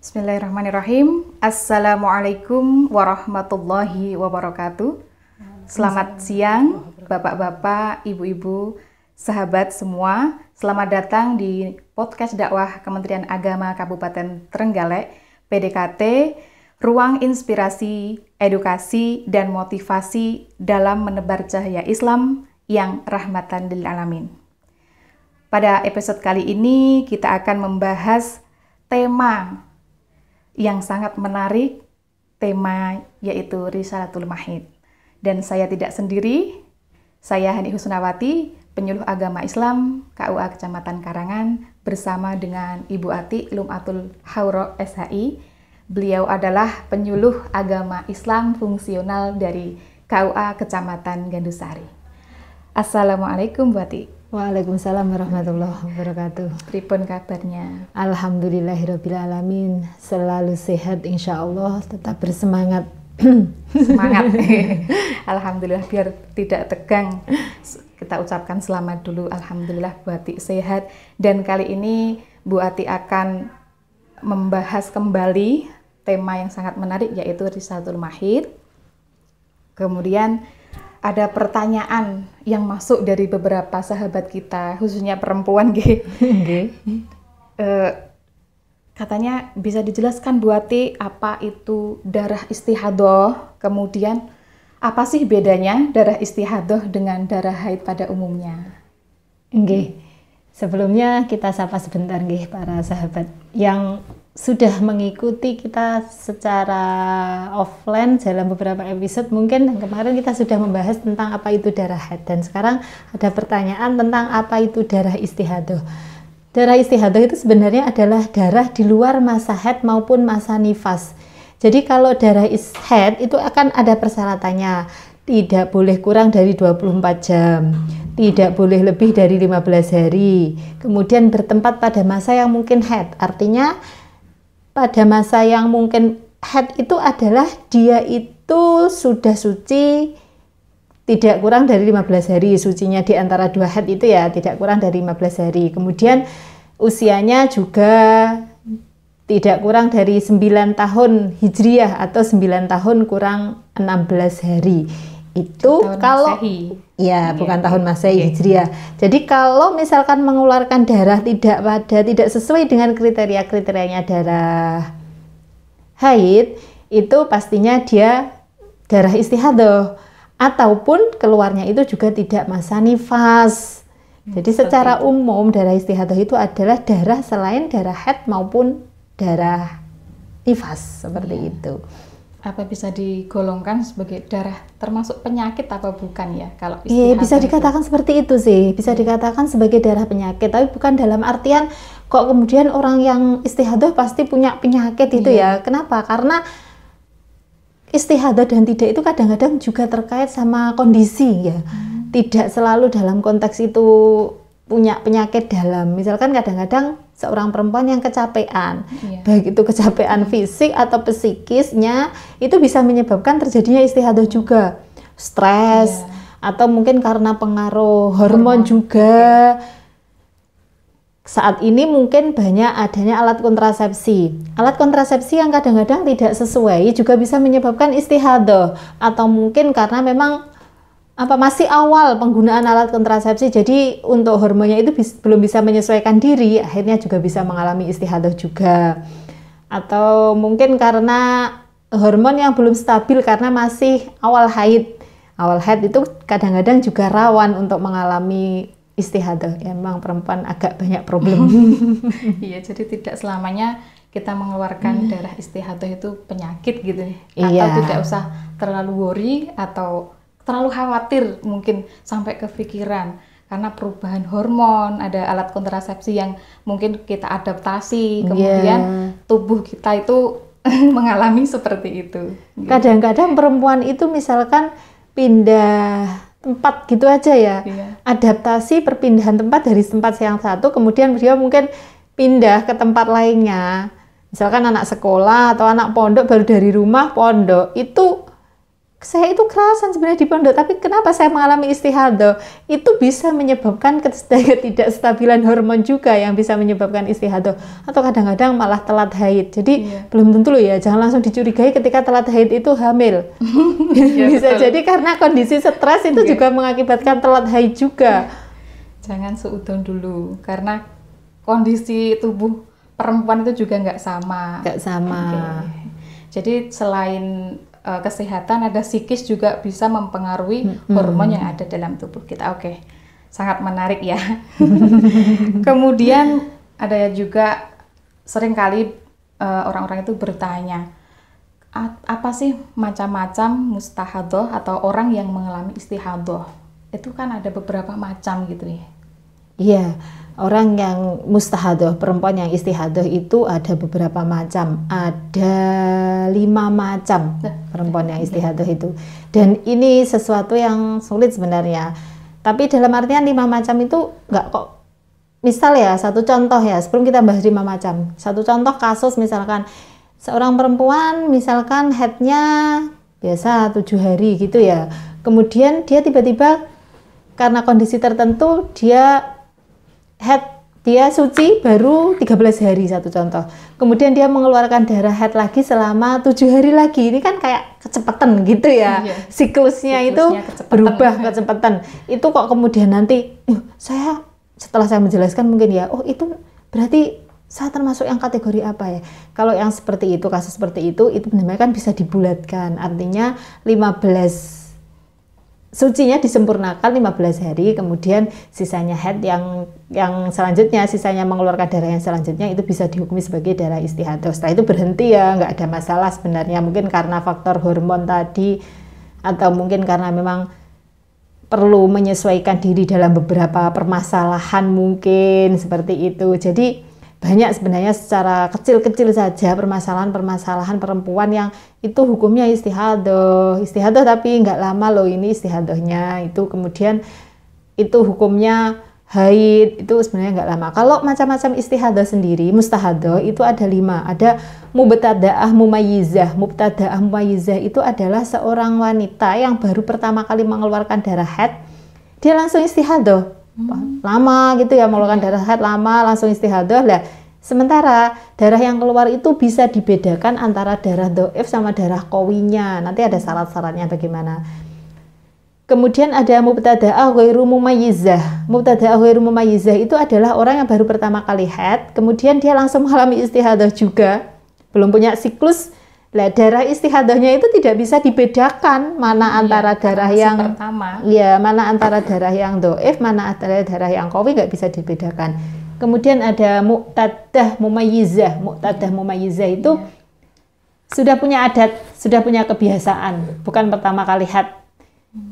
Bismillahirrahmanirrahim. Assalamualaikum warahmatullahi wabarakatuh. Selamat siang, bapak-bapak, ibu-ibu, sahabat semua. Selamat datang di podcast dakwah Kementerian Agama Kabupaten Trenggalek, PDKT, Ruang Inspirasi, Edukasi, dan Motivasi dalam Menebar Cahaya Islam yang rahmatan lil alamin. Pada episode kali ini kita akan membahas tema yang sangat menarik, tema yaitu Risalatul Mahid. Dan saya tidak sendiri, saya Hani Husnawati, penyuluh agama Islam KUA Kecamatan Karangan, bersama dengan Ibu Ati Lum'atul Hauro SHI. Beliau adalah penyuluh agama Islam fungsional dari KUA Kecamatan Gandusari. Assalamualaikum Bu Ati. Waalaikumsalam warahmatullahi wabarakatuh. Pripun kabarnya? Alhamdulillahirrabbilalamin. Selalu sehat insyaallah, tetap bersemangat. Semangat. Alhamdulillah, biar tidak tegang. Kita ucapkan selamat dulu. Alhamdulillah Bu Ati sehat. Dan kali ini Bu Ati akan membahas kembali tema yang sangat menarik, yaitu Risalatul Mahid. Kemudian ada pertanyaan yang masuk dari beberapa sahabat kita, khususnya perempuan, katanya bisa dijelaskan Bu Ati apa itu darah istihadah, kemudian apa sih bedanya darah istihadah dengan darah haid pada umumnya? Nggih. Sebelumnya kita sapa sebentar nggih para sahabat yang sudah mengikuti kita secara offline dalam beberapa episode. Mungkin kemarin kita sudah membahas tentang apa itu darah haid, dan sekarang ada pertanyaan tentang apa itu darah istihadah. Darah istihadah itu sebenarnya adalah darah di luar masa haid maupun masa nifas. Jadi kalau darah haid itu akan ada persyaratannya. Tidak boleh kurang dari 24 jam, tidak boleh lebih dari 15 hari, kemudian bertempat pada masa yang mungkin haid. Artinya pada masa yang mungkin haid itu adalah dia itu sudah suci tidak kurang dari 15 hari, sucinya di antara dua haid itu ya tidak kurang dari 15 hari. Kemudian usianya juga tidak kurang dari 9 tahun Hijriah atau 9 tahun kurang 16 hari. Itu tahun kalau Masehi. Ya, bukan tahun Masehi, Hijriah. Jadi kalau misalkan mengeluarkan darah tidak sesuai dengan kriteria-kriterianya darah haid, itu pastinya dia darah istihadah, ataupun keluarnya itu juga tidak masa nifas. Jadi secara umum darah istihadah itu adalah darah selain darah haid maupun darah nifas, seperti itu. Apa bisa digolongkan sebagai darah termasuk penyakit apa bukan ya? Kalau iya, bisa dikatakan seperti itu sih, bisa dikatakan sebagai darah penyakit, tapi bukan dalam artian kok kemudian orang yang istihadah pasti punya penyakit itu ya. Kenapa? Karena istihadah dan tidak itu kadang-kadang juga terkait sama kondisi ya. Tidak selalu dalam konteks itu punya penyakit dalam. Misalkan kadang-kadang seorang perempuan yang kecapean, baik itu kecapean fisik atau psikisnya, itu bisa menyebabkan terjadinya istihadah juga. Stres, atau mungkin karena pengaruh hormon juga. Saat ini mungkin banyak adanya alat kontrasepsi. Alat kontrasepsi yang kadang-kadang tidak sesuai juga bisa menyebabkan istihadah. Atau mungkin karena memang masih awal penggunaan alat kontrasepsi, jadi untuk hormonnya itu belum bisa menyesuaikan diri, akhirnya juga bisa mengalami istihadah juga. Atau mungkin karena hormon yang belum stabil karena masih awal haid. Awal haid itu kadang-kadang juga rawan untuk mengalami istihadah. Ya, memang perempuan agak banyak problem. Iya, jadi tidak selamanya kita mengeluarkan darah istihadah itu penyakit gitu. Atau tidak usah terlalu worry atau terlalu khawatir mungkin sampai kepikiran karena perubahan hormon, ada alat kontrasepsi yang mungkin kita adaptasi, kemudian tubuh kita itu mengalami seperti itu. Kadang-kadang perempuan itu misalkan pindah tempat gitu aja ya, adaptasi perpindahan tempat dari tempat yang satu, kemudian dia mungkin pindah ke tempat lainnya. Misalkan anak sekolah atau anak pondok baru dari rumah pondok, itu saya itu kerasan sebenarnya di pondok, tapi kenapa saya mengalami istihadah? Itu bisa menyebabkan ketidakstabilan hormon juga yang bisa menyebabkan istihadah, atau kadang-kadang malah telat haid. Jadi belum tentu loh ya, jangan langsung dicurigai ketika telat haid itu hamil. Bisa betul. Jadi karena kondisi stres itu juga mengakibatkan telat haid juga. Jangan seudon dulu, karena kondisi tubuh perempuan itu juga nggak sama. Nggak sama. Jadi selain kesehatan, ada psikis juga bisa mempengaruhi hormon yang ada dalam tubuh kita. Sangat menarik ya. Kemudian ada juga seringkali orang-orang itu bertanya, apa sih macam-macam mustahadah atau orang yang mengalami istihadah? Itu kan ada beberapa macam gitu ya. Iya, orang yang mustahadah, perempuan yang istihadah itu ada beberapa macam. Ada 5 macam perempuan yang istihadah itu. Dan ini sesuatu yang sulit sebenarnya. Tapi dalam artian 5 macam itu nggak kok. Misal ya, satu contoh ya, sebelum kita bahas 5 macam. Satu contoh kasus misalkan, seorang perempuan misalkan haidnya biasa 7 hari gitu ya. Kemudian dia tiba-tiba karena kondisi tertentu dia suci baru 13 hari, satu contoh. Kemudian dia mengeluarkan darah haid lagi selama 7 hari lagi. Ini kan kayak kecepatan gitu ya. Siklusnya itu berubah kecepatan. Itu kok kemudian nanti setelah saya menjelaskan mungkin ya, oh itu berarti saya termasuk yang kategori apa ya? Kalau yang seperti itu, kasus seperti itu benar-benar kan bisa dibulatkan. Artinya 15 sucinya disempurnakan 15 hari, kemudian sisanya haid yang selanjutnya, sisanya mengeluarkan darah yang selanjutnya itu bisa dihukumi sebagai darah istihadah. Setelah itu berhenti ya, nggak ada masalah sebenarnya. Mungkin karena faktor hormon tadi, atau mungkin karena memang perlu menyesuaikan diri dalam beberapa permasalahan mungkin seperti itu. Jadi banyak sebenarnya secara kecil-kecil saja permasalahan-permasalahan perempuan yang itu hukumnya istihadah tapi nggak lama loh ini istihadahnya, itu kemudian itu hukumnya haid, itu sebenarnya nggak lama. Kalau macam-macam istihadah sendiri, mustahadah itu ada 5. Ada mubtada'ah mumayyizah. Mubtada'ah mumayyizah itu adalah seorang wanita yang baru pertama kali mengeluarkan darah haid, dia langsung istihadah. Lama gitu ya, mengeluarkan darah haid lama, langsung istihadah lah. Sementara darah yang keluar itu bisa dibedakan antara darah dhaif sama darah qawinya. Nanti ada syarat-syaratnya bagaimana. Kemudian ada mubtada'ah ghairu mumayyizah. Mubtada'ah ghairu mumayyizah itu adalah orang yang baru pertama kali haid, kemudian dia langsung mengalami istihadah juga, belum punya siklus. Lah darah istihadahnya itu tidak bisa dibedakan mana antara darah yang pertama. Mana antara darah yang dhaif, mana antara darah yang qawi, nggak bisa dibedakan. Kemudian ada muqtadah mumayyizah. Muqtadah mumayyizah itu sudah punya adat, sudah punya kebiasaan, bukan pertama kali haid.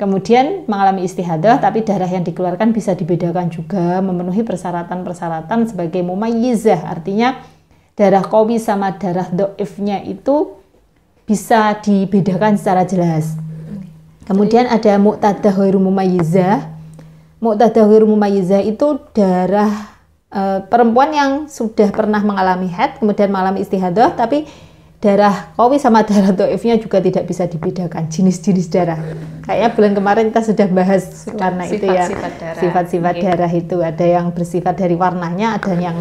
Kemudian mengalami istihadah, tapi darah yang dikeluarkan bisa dibedakan juga, memenuhi persyaratan-persyaratan sebagai mumayyizah. Artinya darah qawi sama darah dhaifnya itu bisa dibedakan secara jelas. Kemudian ada muqtadah ghairu mumayyizah. Muqtadah ghairu mumayyizah itu darah perempuan yang sudah pernah mengalami haid, kemudian mengalami istihadah, tapi darah qawi sama darah dhaifnya juga tidak bisa dibedakan, jenis-jenis darah. Kayaknya bulan kemarin kita sudah bahas warna itu ya. Sifat-sifat darah itu ada yang bersifat dari warnanya, ada yang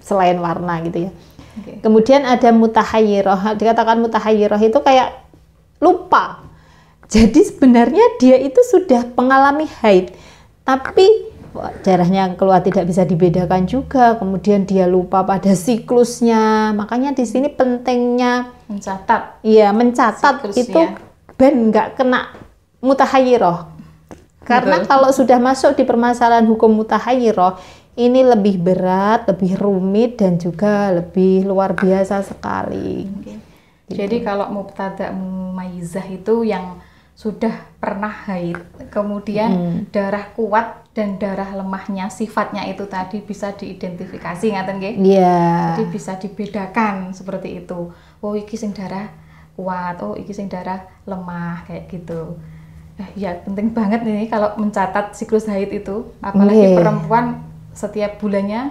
selain warna gitu ya. Kemudian ada mutahayyirah. Dikatakan mutahayyirah itu kayak lupa. Jadi sebenarnya dia itu sudah mengalami haid, tapi darahnya keluar tidak bisa dibedakan juga. Kemudian dia lupa pada siklusnya. Makanya di sini pentingnya mencatat. Iya, mencatat siklusnya. Itu ben nggak kena mutahayyirah. Karena kalau sudah masuk di permasalahan hukum mutahayyirah, ini lebih berat, lebih rumit, dan juga lebih luar biasa sekali. Gitu. Jadi kalau mubtada' mumayyizah itu yang sudah pernah haid, kemudian darah kuat dan darah lemahnya, sifatnya itu tadi bisa diidentifikasi, ngaten nggih? Iya. Jadi bisa dibedakan seperti itu. Oh iki sing darah kuat, oh iki sing darah lemah, kayak gitu. Ya penting banget nih kalau mencatat siklus haid itu, apalagi perempuan setiap bulannya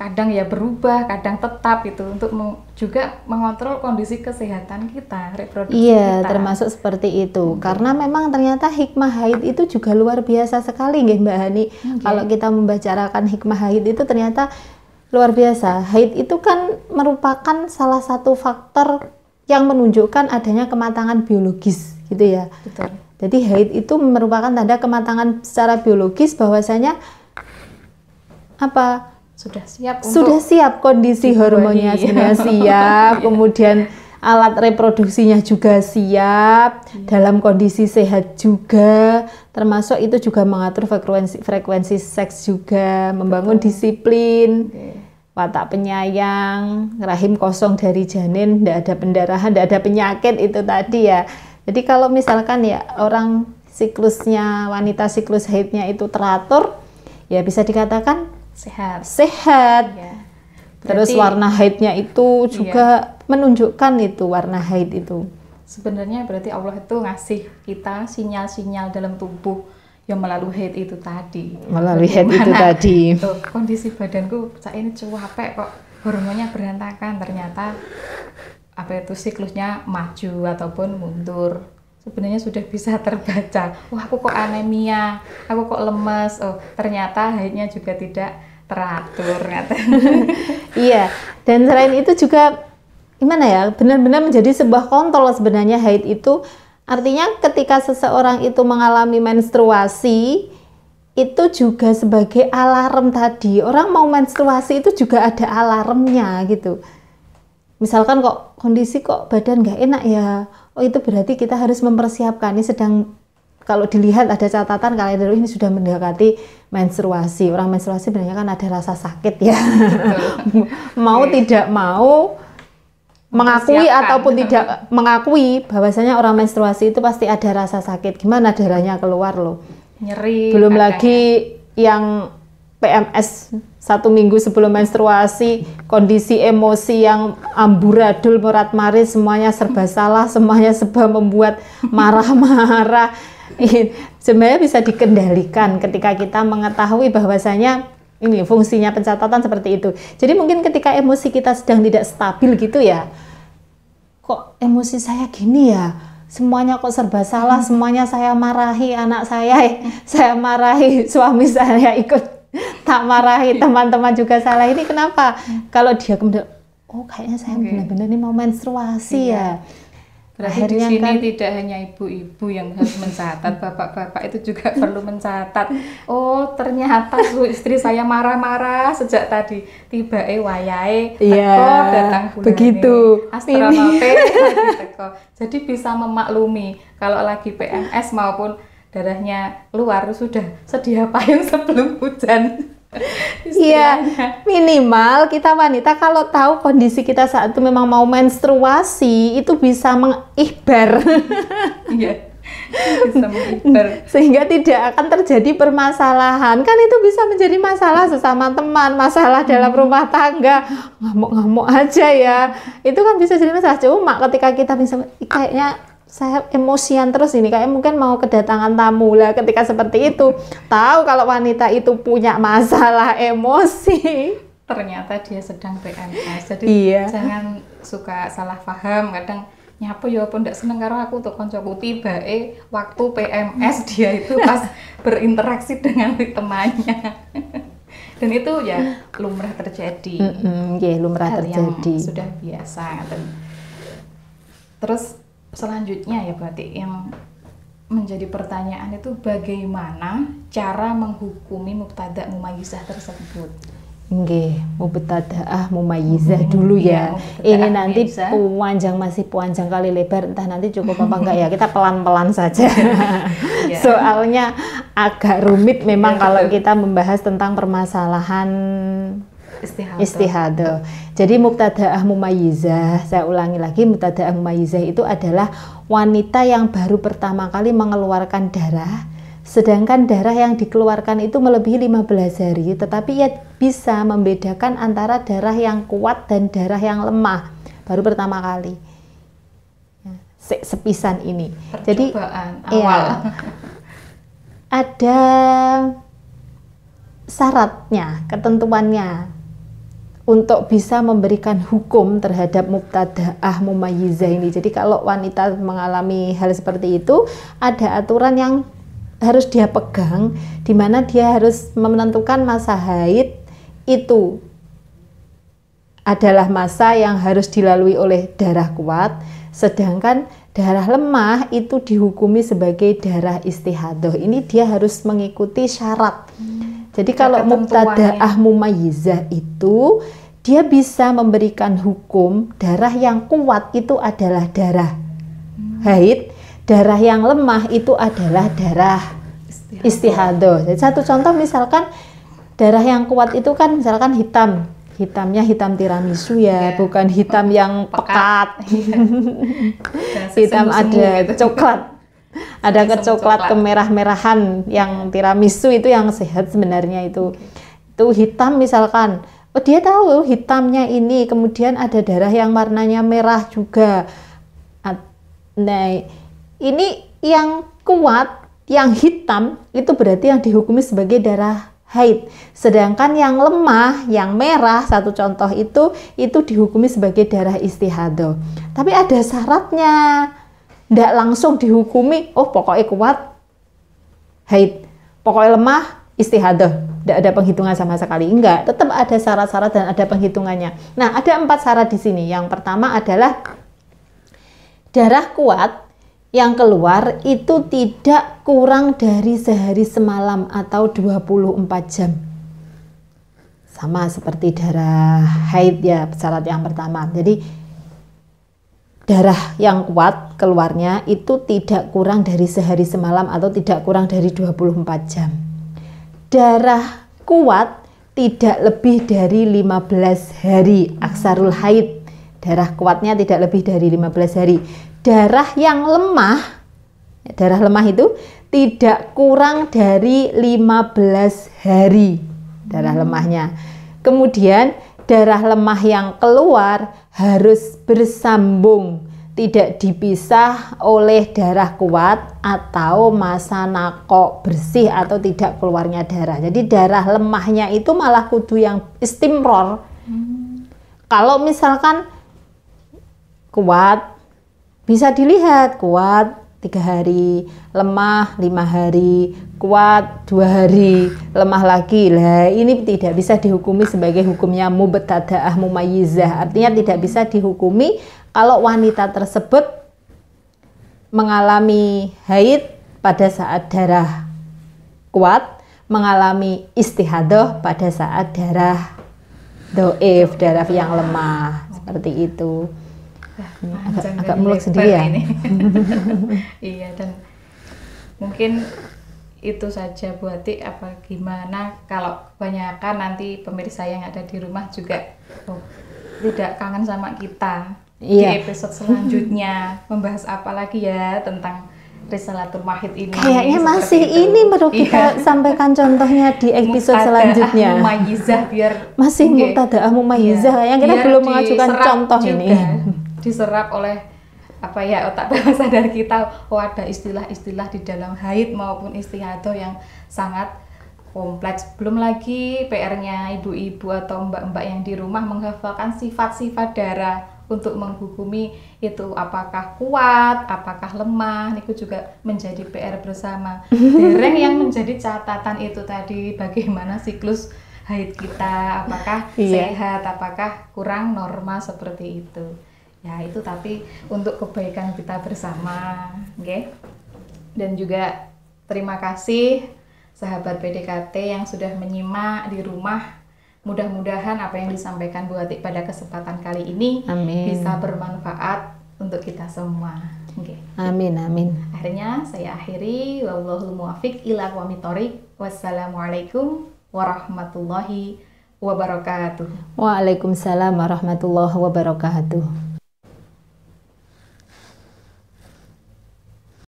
kadang ya berubah, kadang tetap itu untuk juga mengontrol kondisi kesehatan kita, reproduksi Iya, kita. termasuk seperti itu. Karena memang ternyata hikmah haid itu juga luar biasa sekali, nggih Mbak Hani. Kalau kita membicarakan hikmah haid itu ternyata luar biasa. Haid itu kan merupakan salah satu faktor yang menunjukkan adanya kematangan biologis, gitu ya. Betul. Jadi haid itu merupakan tanda kematangan secara biologis bahwasanya apa? Sudah siap kondisi hormonnya sebenarnya siap, kemudian alat reproduksinya juga siap, dalam kondisi sehat juga, termasuk itu juga mengatur frekuensi seks juga, membangun disiplin, watak penyayang, rahim kosong dari janin, tidak ada pendarahan, tidak ada penyakit itu tadi ya. Jadi kalau misalkan ya orang siklusnya, wanita siklus haidnya itu teratur, ya bisa dikatakan sehat. Ya. Terus warna haidnya itu juga menunjukkan itu warna haid itu. Sebenarnya berarti Allah itu ngasih kita sinyal-sinyal dalam tubuh yang melalui haid itu tadi. Melalui haid itu tadi. Tuh, kondisi badanku saat ini capek kok, hormonnya berantakan, ternyata apa itu siklusnya maju ataupun mundur. Sebenarnya sudah bisa terbaca. Wah, aku kok anemia, aku kok lemes. Oh, ternyata haidnya juga tidak teratur. Iya, dan selain itu juga gimana ya, benar-benar menjadi sebuah kontrol sebenarnya haid itu. Artinya ketika seseorang itu mengalami menstruasi, itu juga sebagai alarm tadi. Orang mau menstruasi itu juga ada alarmnya gitu. Misalkan kok kondisi kok badan nggak enak ya, oh itu berarti kita harus mempersiapkan. Ini sedang, kalau dilihat ada catatan kalender ini sudah mendekati menstruasi. Orang menstruasi sebenarnya kan ada rasa sakit ya. Mau tidak mau, mengakui ataupun tidak mengakui bahwasanya orang menstruasi itu pasti ada rasa sakit. Gimana darahnya keluar loh. Nyeri. Belum lagi yang PMS 1 minggu sebelum menstruasi, kondisi emosi yang amburadul, morat-marit, semuanya serba salah, semuanya serba membuat marah-marah. Sebenarnya bisa dikendalikan ketika kita mengetahui bahwasanya ini fungsinya pencatatan seperti itu. Jadi mungkin ketika emosi kita sedang tidak stabil gitu ya, kok emosi saya gini ya, semuanya kok serba salah, semuanya saya marahi anak saya marahi suami saya, ikut tak marahi teman-teman juga salah. Ini kenapa? Kalau dia kemudian, oh kayaknya saya benar-benar ini mau menstruasi ya. Berarti di sini kan, tidak hanya ibu-ibu yang harus mencatat, bapak-bapak itu juga perlu mencatat. Oh ternyata istri saya marah-marah sejak tadi, tiba wayahe teko datang bulan begitu. Astronote lagi teko. Jadi bisa memaklumi kalau lagi PMS maupun darahnya luar sudah sedia payung sebelum hujan. Iya, minimal kita wanita kalau tahu kondisi kita saat itu memang mau menstruasi, itu bisa mengikhbar. Iya, bisa mengikhbar. Sehingga tidak akan terjadi permasalahan. Kan itu bisa menjadi masalah sesama teman, masalah dalam rumah tangga, ngamuk-ngamuk aja ya. Itu kan bisa jadi masalah. Cuma ketika kita bisa, kayaknya saya emosian terus ini, kayak mungkin mau kedatangan tamu lah, ketika seperti itu tahu kalau wanita itu punya masalah emosi, ternyata dia sedang PMS. Jadi jangan suka salah paham, kadang nyapu ya pun ndak seneng karo aku untuk koncoku, tibae waktu PMS dia itu pas berinteraksi dengan temannya. Dan itu ya lumrah terjadi. Lumrah terjadi. Yang sudah biasa. Terus selanjutnya ya berarti yang menjadi pertanyaan itu bagaimana cara menghukumi mubtada' mumayyizah tersebut. Nggih, mubtadaah mumayyizah dulu ya. Ini nanti masih panjang kali lebar, entah nanti cukup apa enggak ya. Kita pelan-pelan saja. Soalnya agak rumit memang kalau kita membahas tentang permasalahan istihadah. Jadi mubtadaah mumayyizah, saya ulangi lagi, mubtadaah mumayyizah itu adalah wanita yang baru pertama kali mengeluarkan darah, sedangkan darah yang dikeluarkan itu melebihi 15 hari, tetapi ia bisa membedakan antara darah yang kuat dan darah yang lemah baru pertama kali. Sepisan ini. Jadi awal. Ada syaratnya, ketentuannya. untuk bisa memberikan hukum terhadap mubtada'ah mumayyizah ini. Jadi kalau wanita mengalami hal seperti itu, ada aturan yang harus dia pegang, di mana dia harus menentukan masa haid itu adalah masa yang harus dilalui oleh darah kuat, sedangkan darah lemah itu dihukumi sebagai darah istihadah. Ini dia harus mengikuti syarat. Jadi kalau mubtada'ah mumayyizah itu dia bisa memberikan hukum darah yang kuat itu adalah darah haid, darah yang lemah itu adalah darah istihadah. Jadi satu contoh misalkan darah yang kuat itu kan misalkan hitamnya hitam tiramisu ya, bukan hitam yang pekat. Hitam ada gitu. Coklat. Ada kecoklat kemerah-merahan yang tiramisu itu yang sehat sebenarnya itu. Itu hitam misalkan. Oh, dia tahu hitamnya ini, kemudian ada darah yang warnanya merah juga. Nah, ini yang kuat, yang hitam itu berarti yang dihukumi sebagai darah haid. Sedangkan yang lemah, yang merah, satu contoh itu dihukumi sebagai darah istihadah. Tapi ada syaratnya. Nggak langsung dihukumi, oh pokoknya kuat haid, pokoknya lemah istihadah. Nggak ada penghitungan sama sekali, enggak. Tetap ada syarat-syarat dan ada penghitungannya. Nah, ada 4 syarat di sini. Yang pertama adalah darah kuat yang keluar itu tidak kurang dari sehari semalam atau 24 jam. Sama seperti darah haid ya, syarat yang pertama. Jadi darah yang kuat keluarnya itu tidak kurang dari sehari semalam atau tidak kurang dari 24 jam. Darah kuat tidak lebih dari 15 hari. Aksarul haid, darah kuatnya tidak lebih dari 15 hari. Darah yang lemah, darah lemah itu tidak kurang dari 15 hari darah lemahnya. Kemudian darah lemah yang keluar harus bersambung, tidak dipisah oleh darah kuat atau masa nakok bersih atau tidak keluarnya darah. Jadi darah lemahnya itu malah kudu yang istimror. Kalau misalkan kuat, bisa dilihat kuat 3 hari, lemah 5 hari, kuat 2 hari, lemah lagi. Lah ini tidak bisa dihukumi sebagai hukumnya mubtada'ah mumayyizah. Artinya tidak bisa dihukumi kalau wanita tersebut mengalami haid pada saat darah kuat, mengalami istihadah pada saat darah doif, darah yang lemah, seperti itu. Agak muluk sendiri ya. Iya, dan mungkin itu saja Bu Ati. Apa gimana kalau kebanyakan nanti pemirsa yang ada di rumah juga tidak kangen sama kita. Di episode selanjutnya membahas apa lagi ya tentang Risalatul Mahid ini? Kayaknya masih itu. Ini baru kita sampaikan contohnya di episode selanjutnya. Mumayyizah biar masih mubtada'ah mumayyizah yang kita belum mengajukan contoh juga, ini. Diserap oleh apa ya otak bawah sadar kita. Oh, ada istilah-istilah di dalam haid maupun istihadah yang sangat kompleks. Belum lagi PR-nya ibu-ibu atau mbak-mbak yang di rumah menghafalkan sifat-sifat darah untuk menghukumi itu apakah kuat, apakah lemah. Itu juga menjadi PR bersama. Dereng yang menjadi catatan itu tadi, bagaimana siklus haid kita, apakah sehat, apakah kurang norma, seperti itu. Ya itu tapi untuk kebaikan kita bersama, okay? Dan juga terima kasih sahabat PDKT yang sudah menyimak di rumah. Mudah-mudahan apa yang disampaikan Bu Ati pada kesempatan kali ini bisa bermanfaat untuk kita semua. Okay. Amin, amin. Akhirnya saya akhiri. Wallahul muwaffiq ila aqwamit thoriq. Wassalamualaikum warahmatullahi wabarakatuh. Waalaikumsalam warahmatullahi wabarakatuh.